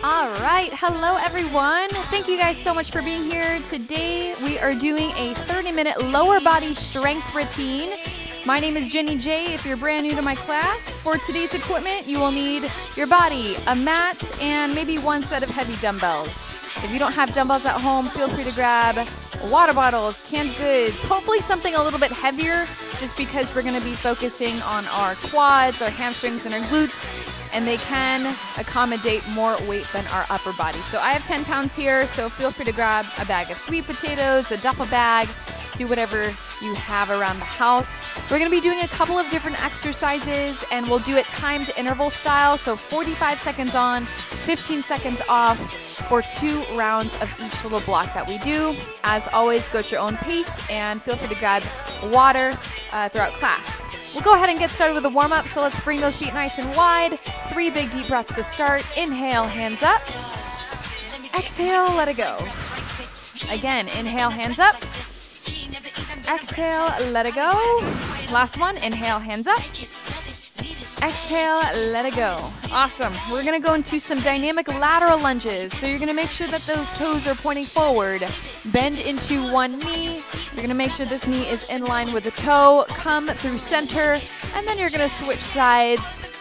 All right, hello everyone. Thank you guys so much for being here. Today we are doing a 30-minute lower body strength routine. My name is Jenny J. If you're brand new to my class, for today's equipment, you will need your body, a mat, and maybe one set of heavy dumbbells. If you don't have dumbbells at home, feel free to grab water bottles, canned goods, hopefully something a little bit heavier, just because we're going to be focusing on our quads, our hamstrings, and our glutes, and they can accommodate more weight than our upper body. So I have 10 pounds here, so feel free to grab a bag of sweet potatoes, a duffel bag, do whatever you have around the house. We're gonna be doing a couple of different exercises, and we'll do it timed interval style, so 45 seconds on, 15 seconds off for 2 rounds of each little block that we do. As always, go at your own pace, and feel free to grab water throughout class. We'll go ahead and get started with the warm-up, so let's bring those feet nice and wide. 3 big deep breaths to start. Inhale, hands up. Exhale, let it go. Again, inhale, hands up. Exhale, let it go. Last one, inhale, hands up. Exhale, let it go. Awesome. We're going to go into some dynamic lateral lunges. So you're going to make sure that those toes are pointing forward. Bend into one knee. You're going to make sure this knee is in line with the toe. Come through center. And then you're going to switch sides.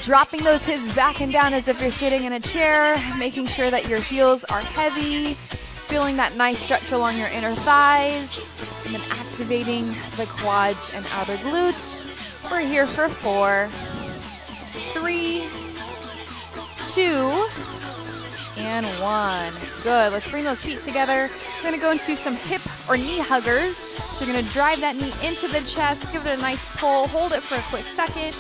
Dropping those hips back and down as if you're sitting in a chair. Making sure that your heels are heavy. Feeling that nice stretch along your inner thighs. And then activating the quads and outer glutes. We're here for 4, 3, 2, and 1. Good. Let's bring those feet together. We're going to go into some hip or knee huggers. So you're going to drive that knee into the chest, give it a nice pull, hold it for a quick second,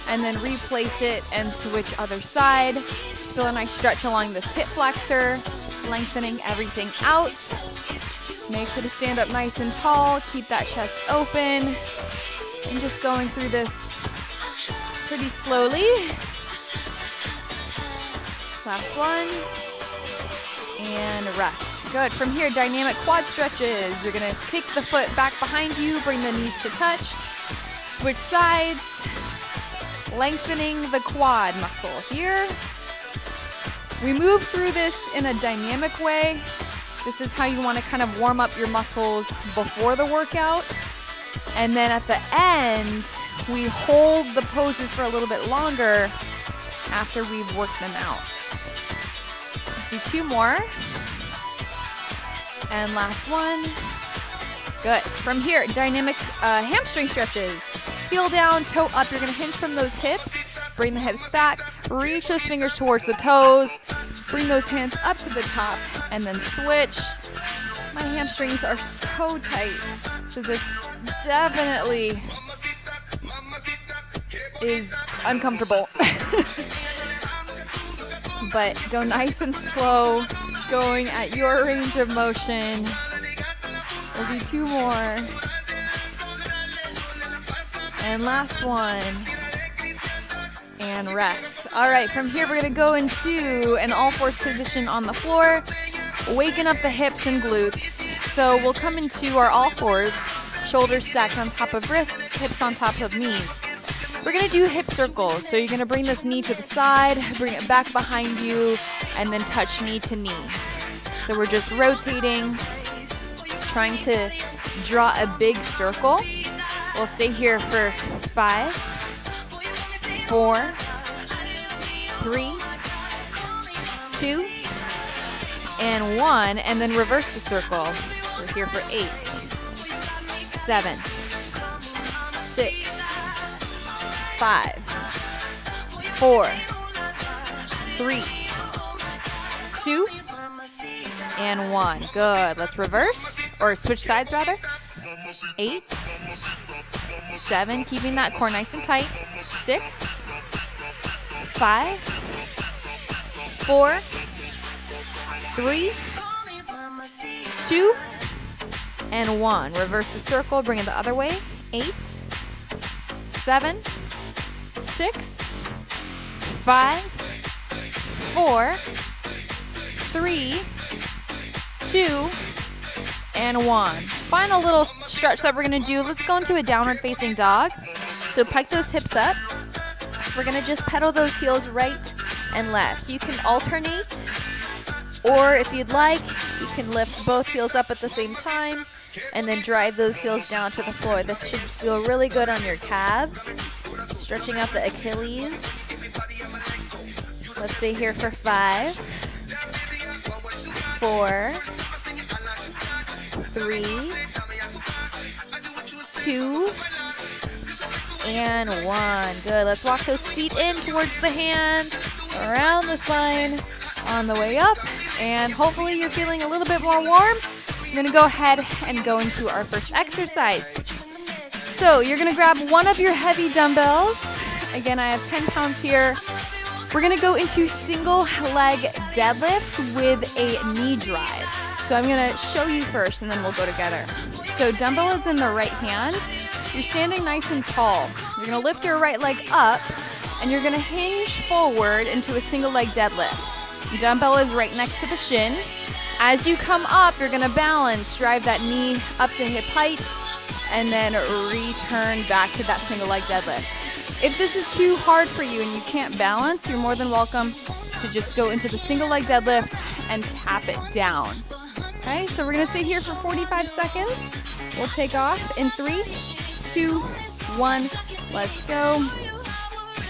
and then replace it and switch other side. Just feel a nice stretch along this hip flexor, lengthening everything out. Make sure to stand up nice and tall. Keep that chest open. And just going through this pretty slowly. Last one. And rest. Good. From here, dynamic quad stretches. You're going to kick the foot back behind you, bring the knees to touch. Switch sides. Lengthening the quad muscle here. We move through this in a dynamic way. This is how you want to kind of warm up your muscles before the workout. And then at the end, we hold the poses for a little bit longer after we've worked them out. Let's do 2 more. And last one. Good. From here, dynamic hamstring stretches. Heel down, toe up. You're going to hinge from those hips. Bring the hips back. Reach those fingers towards the toes. Bring those hands up to the top. And then switch. My hamstrings are so tight. So this definitely is uncomfortable. But go nice and slow, going at your range of motion. We'll do 2 more. And last one. And rest. All right, from here we're going to go into an all-fours position on the floor, waking up the hips and glutes. So we'll come into our all-fours, shoulders stacked on top of wrists, hips on top of knees. We're going to do hip circles. So you're going to bring this knee to the side, bring it back behind you, and then touch knee to knee. So we're just rotating, trying to draw a big circle. We'll stay here for 5, 4, 3, 2, and 1, and then reverse the circle. We're here for 8, 7, 6, 5, 4, 3, 2, and 1. Good. Let's reverse, or switch sides rather. 8, 7, keeping that core nice and tight. 6, 5, 4, 3, 2, and 1. Reverse the circle, bring it the other way. 8, 7, 6, 5, 4, 3, 2, and 1. Final little stretch that we're going to do. Let's go into a downward facing dog. So pike those hips up. We're going to just pedal those heels right and left. You can alternate, or if you'd like, you can lift both heels up at the same time and then drive those heels down to the floor. This should feel really good on your calves, stretching out the Achilles. Let's stay here for 5, 4, 3, 2, and 1. Good. Let's walk those feet in towards the hand, around the spine, on the way up, and hopefully you're feeling a little bit more warm. We're going to go ahead and go into our first exercise. So you're going to grab one of your heavy dumbbells. Again, I have 10 pounds here. We're going to go into single leg deadlifts with a knee drive. So I'm going to show you first, and then we'll go together. So dumbbell is in the right hand. You're standing nice and tall. You're going to lift your right leg up, and you're going to hinge forward into a single leg deadlift. The dumbbell is right next to the shin. As you come up, you're going to balance, drive that knee up to hip height, and then return back to that single leg deadlift. If this is too hard for you and you can't balance, you're more than welcome to just go into the single leg deadlift and tap it down. Okay, so we're going to stay here for 45 seconds. We'll take off in 3, 2, 1. Let's go.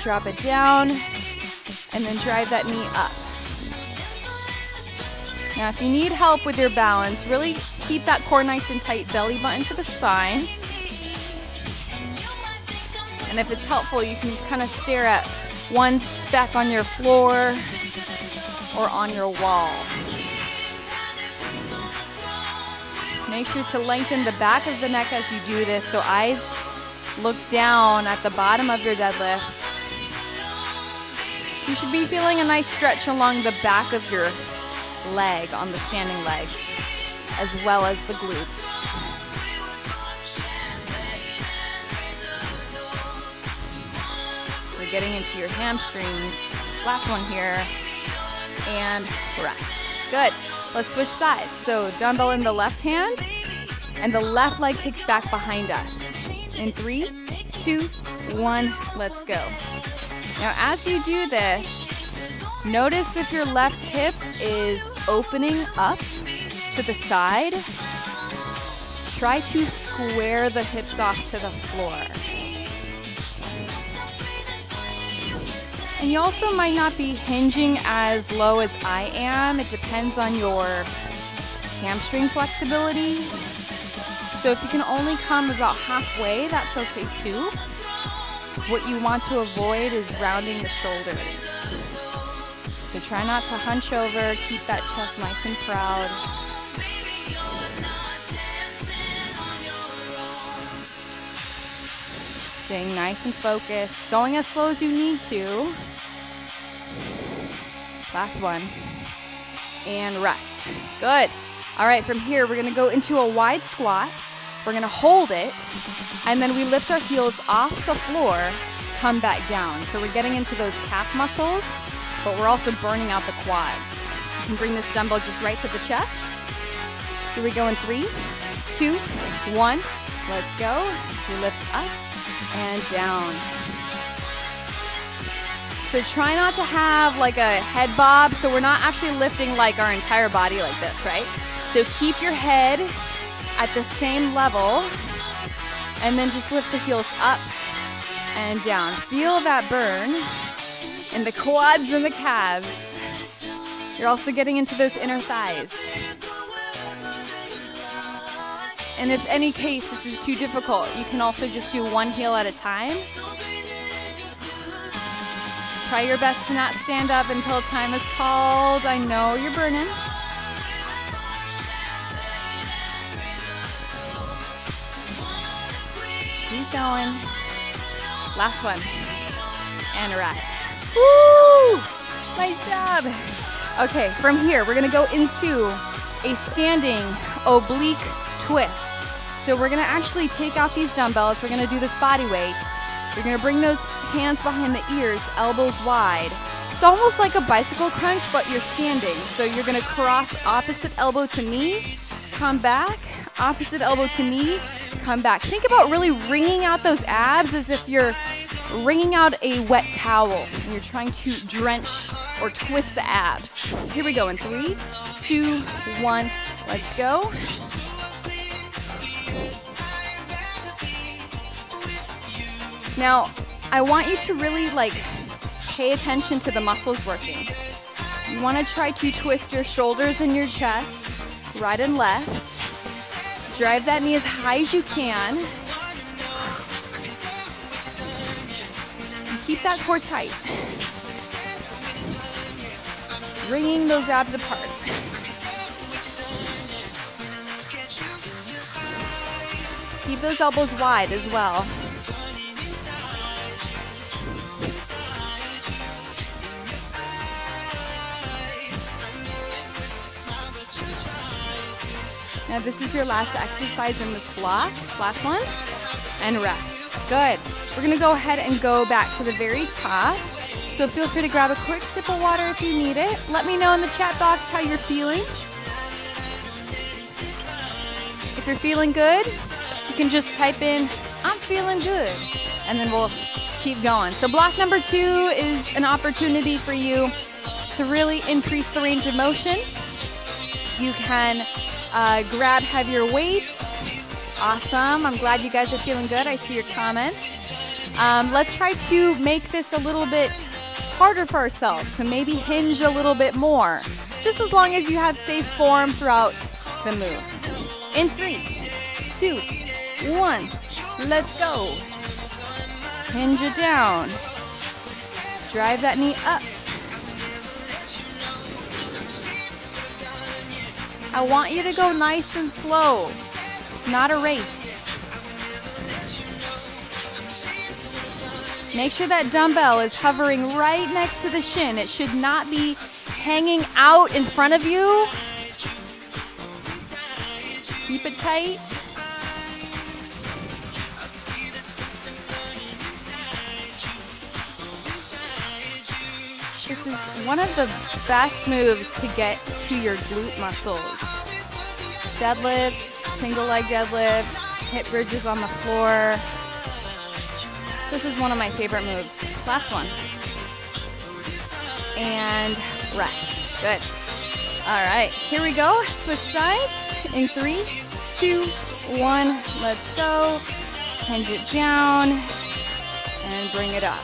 Drop it down and then drive that knee up. Now, if you need help with your balance, really keep that core nice and tight, belly button to the spine. And if it's helpful, you can kind of stare at one speck on your floor or on your wall. Make sure to lengthen the back of the neck as you do this, so eyes look down at the bottom of your deadlift. You should be feeling a nice stretch along the back of your leg on the standing leg, as well as the glutes. We're getting into your hamstrings. Last one here, and rest. Good. Let's switch sides. So dumbbell in the left hand, and the left leg kicks back behind us. In 3, 2, 1, let's go. Now as you do this, notice if your left hip is opening up to the side. Try to square the hips off to the floor. And you also might not be hinging as low as I am. It depends on your hamstring flexibility. So if you can only come about halfway, that's okay too. What you want to avoid is rounding the shoulders. So try not to hunch over, keep that chest nice and proud. Staying nice and focused, going as slow as you need to. Last one, and rest. Good. All right, from here, we're gonna go into a wide squat. We're gonna hold it, and then we lift our heels off the floor, come back down. So we're getting into those calf muscles, but we're also burning out the quads. You can bring this dumbbell just right to the chest. Here we go in 3, 2, 1. Let's go. We lift up and down. So try not to have like a head bob. So we're not actually lifting like our entire body like this, right? So keep your head at the same level and then just lift the heels up and down. Feel that burn in the quads and the calves. You're also getting into those inner thighs. And if any case this is too difficult, you can also just do one heel at a time. Try your best to not stand up until time is called. I know you're burning. Keep going. Last one. And rest. Woo! Nice job. Okay, from here, we're gonna go into a standing oblique twist. So we're gonna actually take out these dumbbells. We're gonna do this body weight. You're gonna bring those hands behind the ears, elbows wide. It's almost like a bicycle crunch, but you're standing. So you're gonna cross opposite elbow to knee, come back, opposite elbow to knee, come back. Think about really wringing out those abs as if you're wringing out a wet towel and you're trying to drench or twist the abs. Here we go in 3, 2, 1, let's go. Now, I want you to really pay attention to the muscles working. You want to try to twist your shoulders and your chest, right and left. Drive that knee as high as you can. And keep that core tight. Wringing those abs apart. Keep those elbows wide as well. Now this is your last exercise in this block. Last one. And rest. Good. We're going to go ahead and go back to the very top. So feel free to grab a quick sip of water if you need it. Let me know in the chat box how you're feeling. If you're feeling good, you can just type in, I'm feeling good. And then we'll keep going. So block number 2 is an opportunity for you to really increase the range of motion. You can grab heavier weights. Awesome. I'm glad you guys are feeling good. I see your comments. Let's try to make this a little bit harder for ourselves. So maybe hinge a little bit more. Just as long as you have safe form throughout the move. In 3, 2, 1. Let's go. Hinge it down. Drive that knee up. I want you to go nice and slow. It's not a race. Make sure that dumbbell is hovering right next to the shin. It should not be hanging out in front of you. Keep it tight. This is one of the best moves to get to your glute muscles. Deadlifts, single leg deadlifts, hip bridges on the floor. This is one of my favorite moves. Last one. And rest. Good. All right, here we go. Switch sides in 3, 2, 1. Let's go. Hinge it down and bring it up.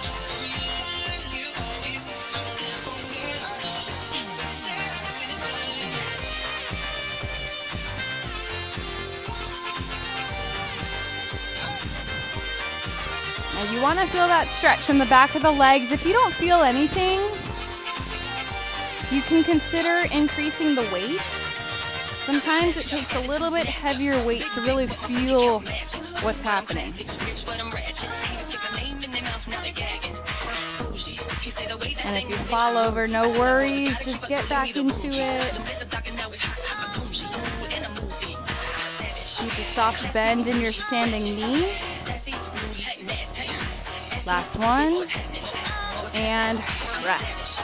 Now you want to feel that stretch in the back of the legs. If you don't feel anything, you can consider increasing the weight. Sometimes it takes a little bit heavier weight to really feel what's happening. And if you fall over, no worries, just get back into it. Keep a soft bend in your standing knee. Last one. And rest.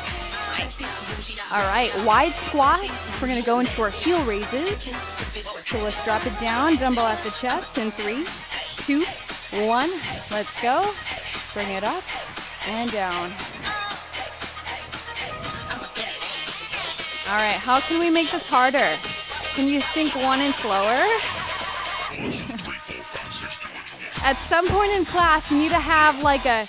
All right, wide squats. We're going to go into our heel raises. So let's drop it down, dumbbell at the chest in 3, 2, 1. Let's go. Bring it up and down. All right, how can we make this harder? Can you sink 1 inch lower? At some point in class, you need to have like an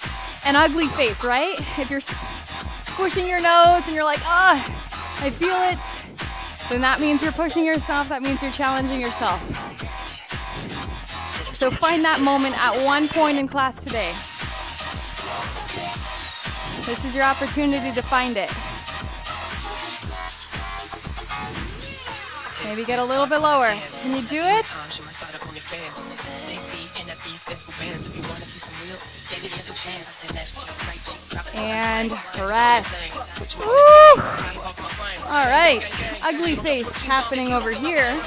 ugly face, right? If you're squishing your nose and you're like, oh, I feel it, then that means you're pushing yourself. That means you're challenging yourself. So find that moment at one point in class today. This is your opportunity to find it. Maybe get a little bit lower. Can you do it? And rest. Woo! All right, ugly face happening over here.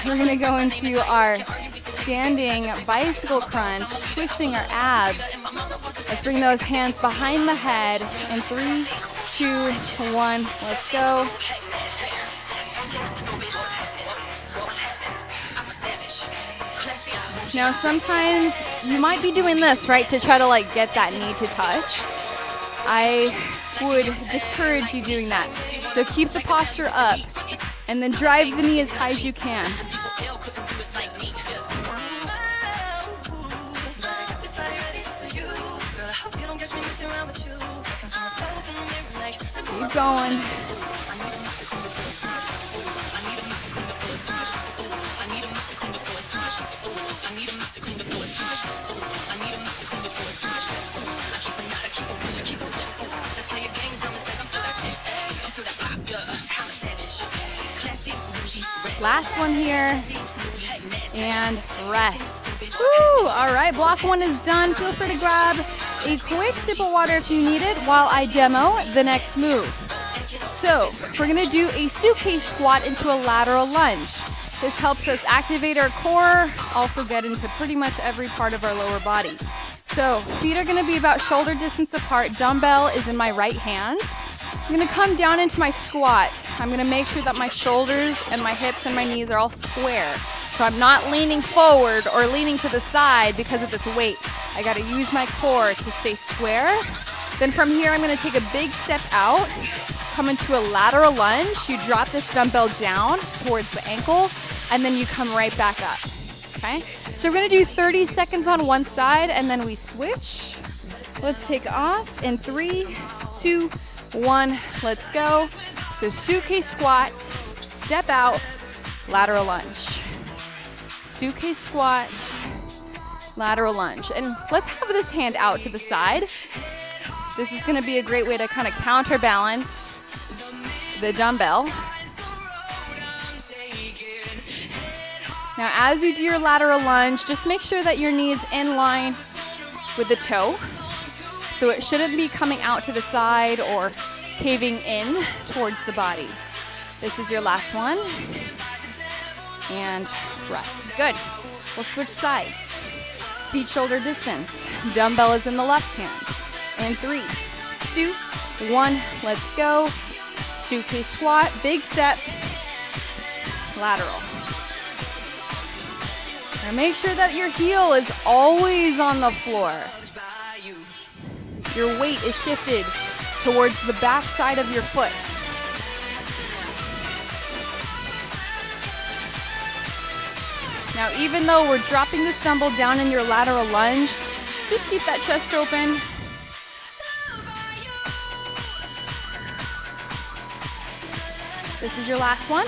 We're gonna go into our standing bicycle crunch, twisting our abs. Let's bring those hands behind the head in 3, 2, 1. Let's go. Now sometimes you might be doing this, right, to try to like get that knee to touch. I would discourage you doing that. So keep the posture up and then drive the knee as high as you can. Keep going. Last one here, and rest. Woo! All right, block one is done. Feel free to grab a quick sip of water if you need it while I demo the next move. So we're gonna do a suitcase squat into a lateral lunge. This helps us activate our core, also get into pretty much every part of our lower body. So feet are gonna be about shoulder distance apart. Dumbbell is in my right hand. I'm gonna come down into my squat. I'm gonna make sure that my shoulders and my hips and my knees are all square. So I'm not leaning forward or leaning to the side because of this weight. I gotta use my core to stay square. Then from here, I'm gonna take a big step out, come into a lateral lunge. You drop this dumbbell down towards the ankle, and then you come right back up, okay? So we're gonna do 30 seconds on one side, and then we switch. Let's take off in 3, 2, 1, let's go. So suitcase squat, step out, lateral lunge. Suitcase squat, lateral lunge. And let's have this hand out to the side. This is gonna be a great way to kind of counterbalance the dumbbell. Now as you do your lateral lunge, just make sure that your knee is in line with the toe. So it shouldn't be coming out to the side or caving in towards the body. This is your last one. And rest. Good. We'll switch sides. Feet shoulder distance. Dumbbell is in the left hand. In 3, 2, 1, let's go. Suitcase squat, big step, lateral. Now make sure that your heel is always on the floor. Your weight is shifted towards the back side of your foot. Now, even though we're dropping this dumbbell down in your lateral lunge, just keep that chest open. This is your last one.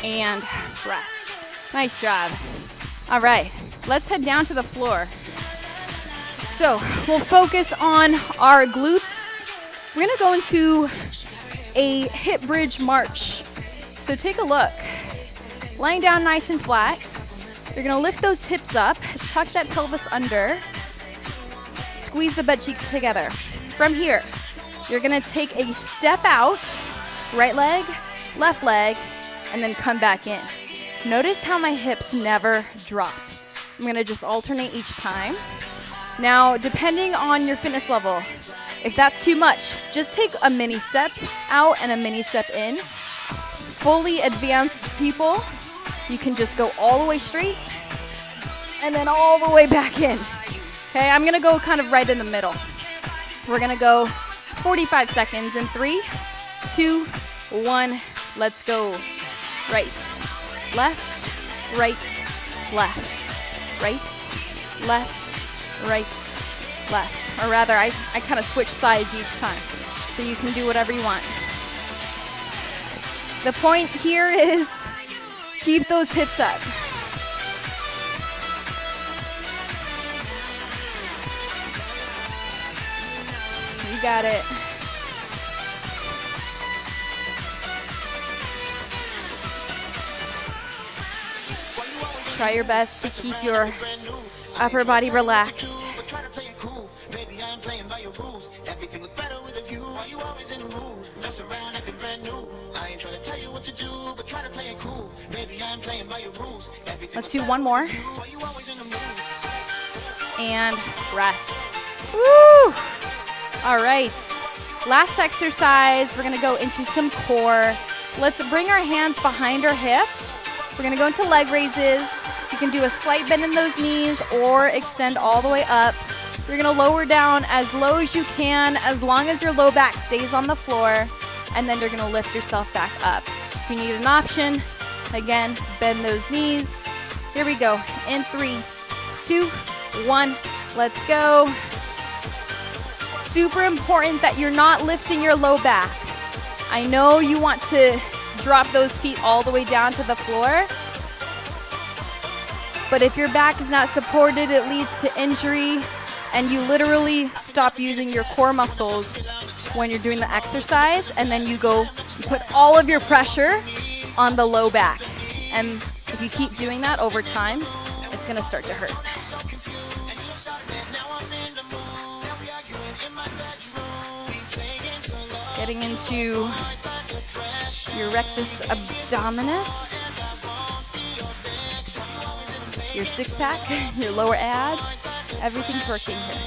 And rest. Nice job. All right, let's head down to the floor. So we'll focus on our glutes. We're gonna go into a hip bridge march. So take a look. Lying down nice and flat. You're gonna lift those hips up, tuck that pelvis under, squeeze the butt cheeks together. From here, you're gonna take a step out, right leg, left leg, and then come back in. Notice how my hips never drop. I'm gonna just alternate each time. Now, depending on your fitness level, if that's too much, just take a mini step out and a mini step in. Fully advanced people, you can just go all the way straight and then all the way back in. Okay, I'm gonna go kind of right in the middle. We're gonna go 45 seconds in 3, 2, 1, let's go. Right, left, right, left, right, left, right, left. Or rather, I kind of switch sides each time, so you can do whatever you want. The point here is keep those hips up. You got it. Try your best to keep your upper body relaxed. Let's do one more. And rest. Woo! All right. Last exercise, we're gonna go into some core. Let's bring our hands behind our hips. We're gonna go into leg raises. You can do a slight bend in those knees or extend all the way up. You're gonna lower down as low as you can, as long as your low back stays on the floor, and then you're gonna lift yourself back up. If you need an option, again, bend those knees. Here we go. In 3, 2, 1, let's go. Super important that you're not lifting your low back. I know you want to drop those feet all the way down to the floor, but if your back is not supported, it leads to injury, and you literally stop using your core muscles when you're doing the exercise, and then you put all of your pressure on the low back. And if you keep doing that over time, it's gonna start to hurt. Getting into your rectus abdominis, your six pack, your lower abs, everything's working here.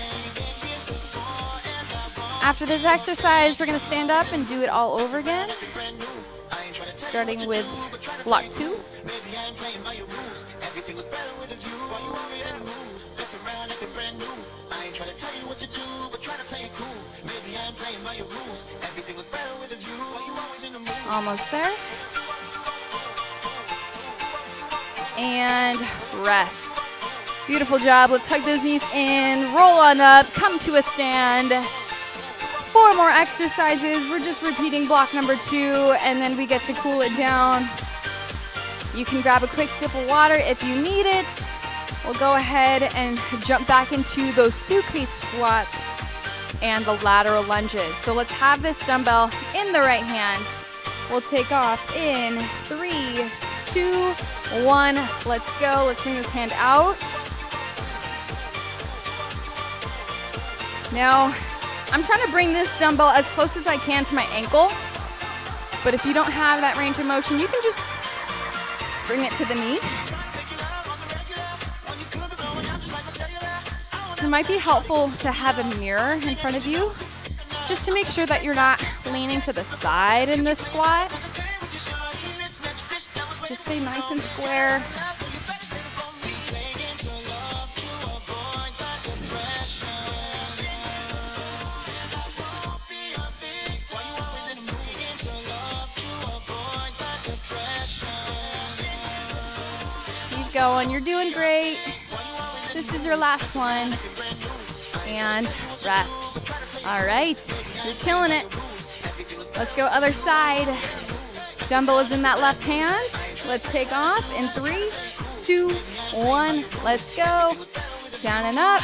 After this exercise, we're gonna stand up and do it all over again, starting with block 2. Almost there. And rest. Beautiful job. Let's hug those knees in, roll on up, come to a stand. 4 more exercises. We're just repeating block number 2, and then we get to cool it down. You can grab a quick sip of water if you need it. We'll go ahead and jump back into those suitcase squats and the lateral lunges. So let's have this dumbbell in the right hand. We'll take off in 3, 2, 1. Let's go. Let's bring this hand out. Now, I'm trying to bring this dumbbell as close as I can to my ankle, but if you don't have that range of motion, you can just bring it to the knee. It might be helpful to have a mirror in front of you, just to make sure that you're not leaning to the side in this squat. Just stay nice and square. Keep going, you're doing great. This is your last one. And rest. All right, you're killing it. Let's go other side. Dumbbell is in that left hand. Let's take off in 3, 2, 1. Let's go. Down and up.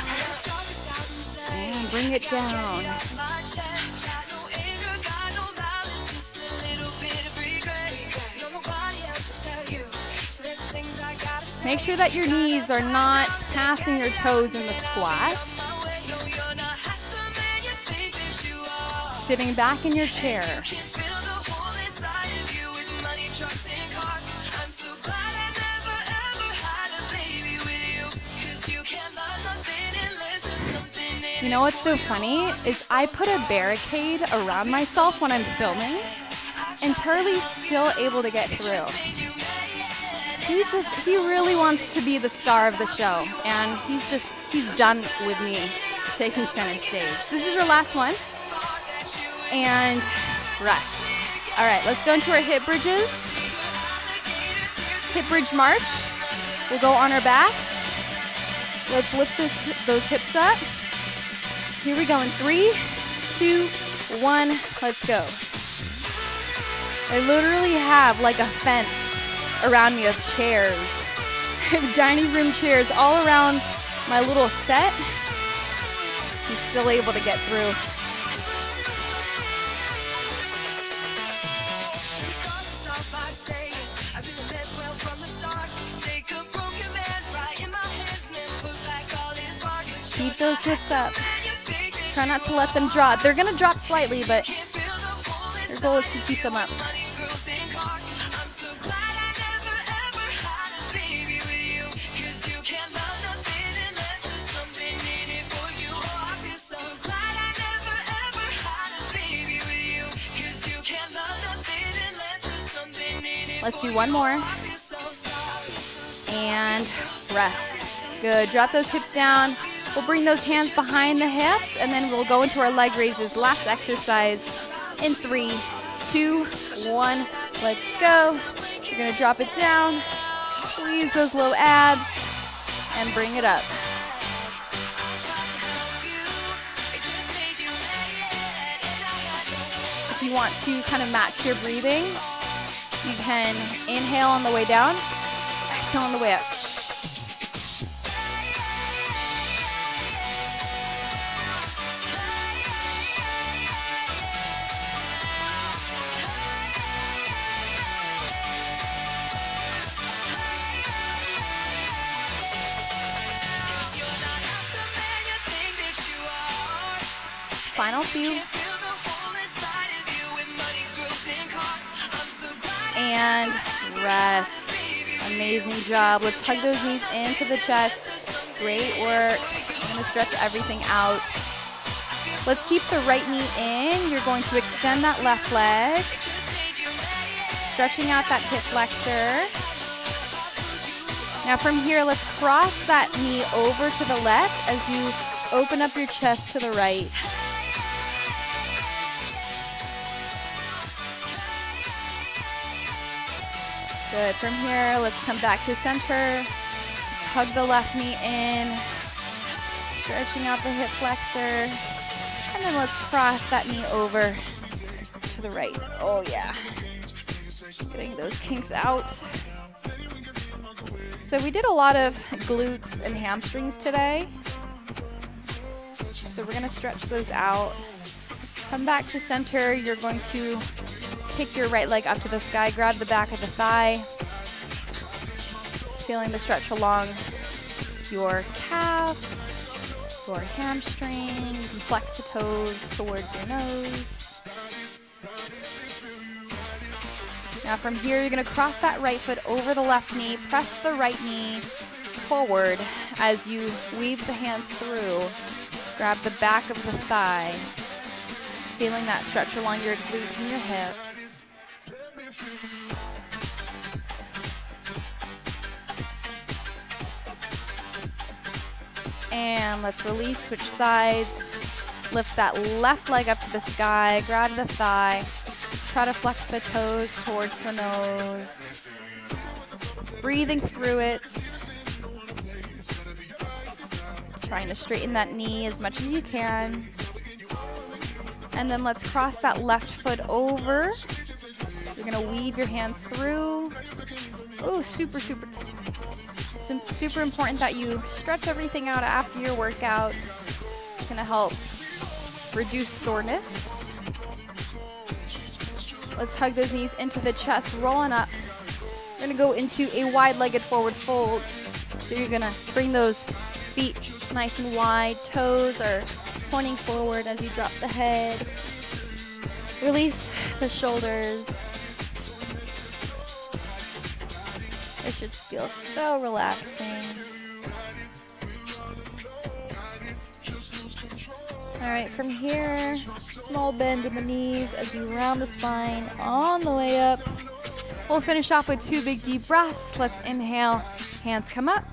And bring it down. Make sure that your knees are not passing your toes in the squat. Sitting back in your chair. You know what's so funny is I put a barricade around myself when I'm filming, and Charlie's still able to get through. He really wants to be the star of the show, and he's done with me taking center stage. This is our last one, and rest. All right, let's go into our hip bridges. Hip bridge march. We'll go on our backs. Let's lift those hips up. Here we go in 3, 2, 1, let's go. I literally have like a fence around me of chairs. I have dining room chairs all around my little set. I'm still able to get through. Keep those hips up. Try not to let them drop. They're gonna drop slightly, but your goal is to keep them up. Let's do one more. and rest. Good, drop those hips down. We'll bring those hands behind the hips, and then we'll go into our leg raises. Last exercise in 3, 2, 1. Let's go. You're gonna drop it down, squeeze those low abs, and bring it up. If you want to kind of match your breathing, you can inhale on the way down, exhale on the way up. Final few. And rest. Amazing job. Let's hug those knees into the chest. Great work. I'm going to stretch everything out. Let's keep the right knee in. You're going to extend that left leg. Stretching out that hip flexor. Now from here, let's cross that knee over to the left as you open up your chest to the right. Good. From here, let's come back to center. Hug the left knee in. Stretching out the hip flexor. And then let's cross that knee over to the right. Oh, yeah. Getting those kinks out. So we did a lot of glutes and hamstrings today. So we're going to stretch those out. Come back to center. You're going to kick your right leg up to the sky. Grab the back of the thigh. Feeling the stretch along your calf, your hamstring. You can flex the toes towards your nose. Now from here, you're going to cross that right foot over the left knee. Press the right knee forward as you weave the hands through. Grab the back of the thigh. Feeling that stretch along your glutes and your hips. And let's release, switch sides. Lift that left leg up to the sky. Grab the thigh. Try to flex the toes towards the nose. Breathing through it. Trying to straighten that knee as much as you can. And then let's cross that left foot over. You're going to weave your hands through. Oh, super, super tight. It's super important that you stretch everything out after your workout. It's going to help reduce soreness. Let's hug those knees into the chest, rolling up. We're going to go into a wide-legged forward fold. So you're going to bring those feet nice and wide. Toes are pointing forward as you drop the head. Release the shoulders. This should feel so relaxing. All right, from here, small bend in the knees as you round the spine on the way up. We'll finish off with 2 big deep breaths. Let's inhale, hands come up.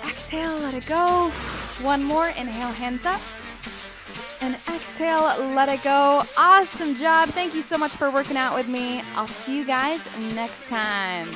Exhale, let it go. 1 more, inhale, hands up. And exhale, let it go. Awesome job. Thank you so much for working out with me. I'll see you guys next time.